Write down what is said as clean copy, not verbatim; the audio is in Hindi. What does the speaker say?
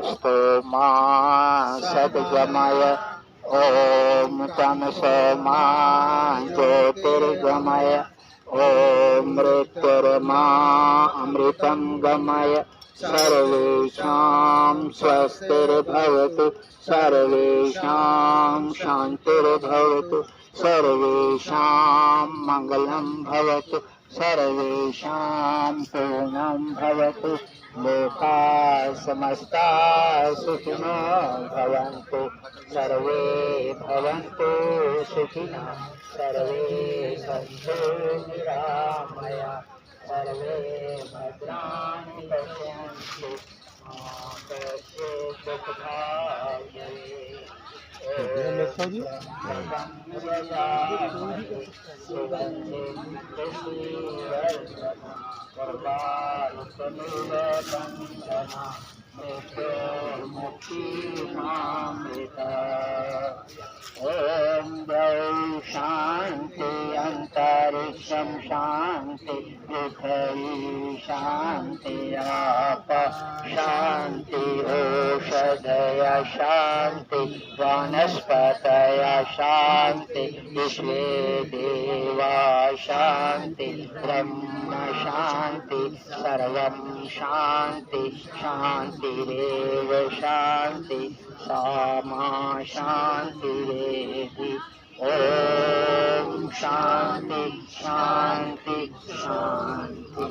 तमसोऽस्तु मा सद्गमय ॐ तमसो मा ज्योतिर्गमय ॐ मृत्युर्मा अमृतं गमय सर्वेषां स्वस्तिर्भवतु सर्वेषां शान्तिर्भवतु सर्वेषां मङ्गलं भवतु सर्वेषां पूर्णं भवतु लोकाः समस्ताः सुखिनो भवन्तु सर्वे भवन्तु सुखिनः सर्वे सन्तु निरामया सर्वे भद्राणि पश्यन्तु मा कश्चित् दुःखभाग् ओम द्यौ शांति अंतरिक्षं शांति पृथ्वी शांति आप शांति औषधय शांति वनस्पतय शांति विश्वे देवा शांति ब्रह्म शांति सर्वं शांति शांतिरेव शांति सामा शांतिरेधि ओम शांति शांति शांति।